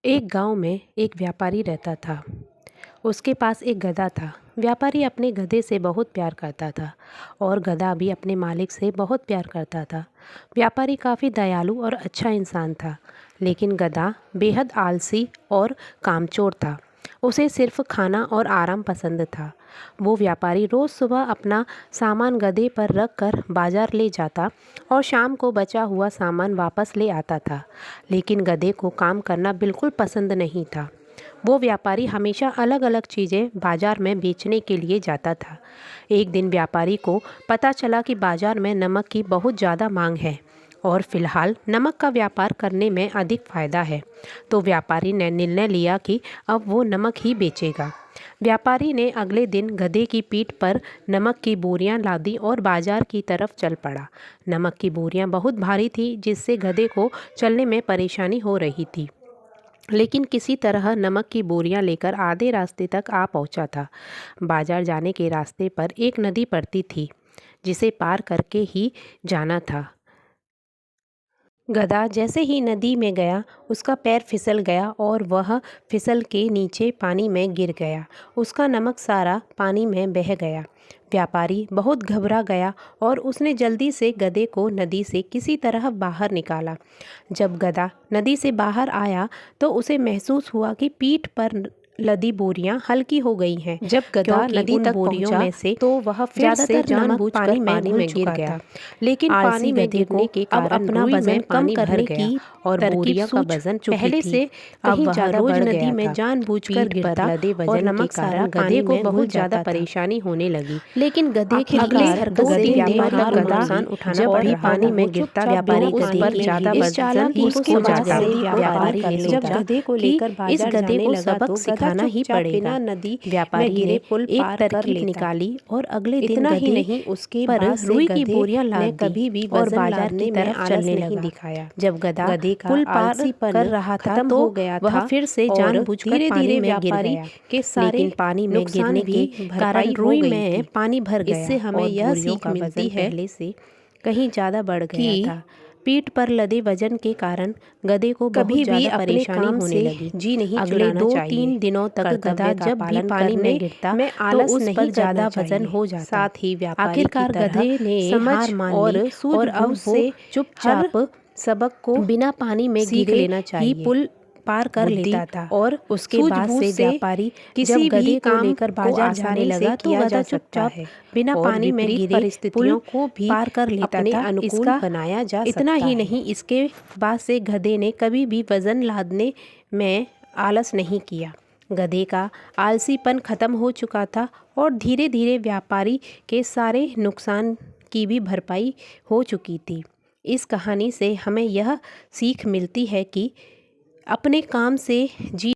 एक गांव में एक व्यापारी रहता था। उसके पास एक गधा था। व्यापारी अपने गधे से बहुत प्यार करता था और गधा भी अपने मालिक से बहुत प्यार करता था। व्यापारी काफ़ी दयालु और अच्छा इंसान था, लेकिन गधा बेहद आलसी और कामचोर था। उसे सिर्फ खाना और आराम पसंद था। वो व्यापारी रोज़ सुबह अपना सामान गधे पर रख कर बाजार ले जाता और शाम को बचा हुआ सामान वापस ले आता था। लेकिन गधे को काम करना बिल्कुल पसंद नहीं था। वो व्यापारी हमेशा अलग अलग चीज़ें बाजार में बेचने के लिए जाता था। एक दिन व्यापारी को पता चला कि बाजार में नमक की बहुत ज़्यादा मांग है और फिलहाल नमक का व्यापार करने में अधिक फ़ायदा है। तो व्यापारी ने निर्णय लिया कि अब वो नमक ही बेचेगा। व्यापारी ने अगले दिन गधे की पीठ पर नमक की बोरियां लादी और बाजार की तरफ चल पड़ा। नमक की बोरियां बहुत भारी थी, जिससे गधे को चलने में परेशानी हो रही थी, लेकिन किसी तरह नमक की बोरियां लेकर आधे रास्ते तक आ पहुंचा था। बाजार जाने के रास्ते पर एक नदी पड़ती थी, जिसे पार करके ही जाना था। गधा जैसे ही नदी में गया, उसका पैर फिसल गया और वह फिसल के नीचे पानी में गिर गया। उसका नमक सारा पानी में बह गया। व्यापारी बहुत घबरा गया और उसने जल्दी से गधे को नदी से किसी तरह बाहर निकाला। जब गधा नदी से बाहर आया तो उसे महसूस हुआ कि पीठ पर लदी बोरियां हल्की हो गई हैं। जब गधा नदी तक बोरियों में से तो वह फिर से जानबूझकर पानी में गिर गया, लेकिन पानी में गिरने के कारण अपना वजन कम करने की और बोरियों का वजन पहले से कहीं ज्यादा रोज नदी में जानबूझकर गिरता और नमक सारा गधे को बहुत ज्यादा परेशानी होने लगी। लेकिन गधे की अगली हरकत से व्यापारी को नुकसान उठाना पड़ रहा था। पानी में गिरता व्यापारी पर ज्यादा वजन उसको जाता। व्यापारी ने जब गधे को लेकर इस गधे को सबक सिखाना ही पड़ेगा। व्यापारी ने एक तरकीब निकाली और अगले दिन गधे नहीं उसके पर रुई की बोरियां लाद कभी भी और बाजार की तरफ चलने नहीं दिखाया। जब गधा पुल पार कर रहा था तो वह फिर से जानबूझकर धीरे-धीरे व्यापारी के सारे पानी में गिरने के कारण रुई में पानी भर गया। इससे हमें यह सीख मिलती है पहले से कहीं ज्यादा बढ़ गया था। पीठ पर लदे वजन के कारण गधे को कभी भी परेशानी होने लगी। जी नहीं, अगले 2-3 दिनों तक गधा जब भी पानी में गिरता तो उस पर ज्यादा वजन हो जाता। साथ ही आखिरकार गधे ने हार मान ली और अब से चुपचाप सबक को बिना पानी में गिरे लेना चाहिए पुल पार कर लेता था। और उसके बाद से व्यापारी किसी भी काम लेकर बाजार जाने लगा तो गधा चुपचाप बिना पानी में गिरे परिस्थितियों को भी पार कर लेता था। इसका बनाया जा सकता इतना ही नहीं, इसके बाद से गधे ने कभी भी वजन लादने में आलस नहीं किया। गधे का आलसीपन खत्म हो चुका था और धीरे धीरे व्यापारी के सारे नुकसान की भी भरपाई हो चुकी थी। इस कहानी से हमें यह सीख मिलती है कि अपने काम से जी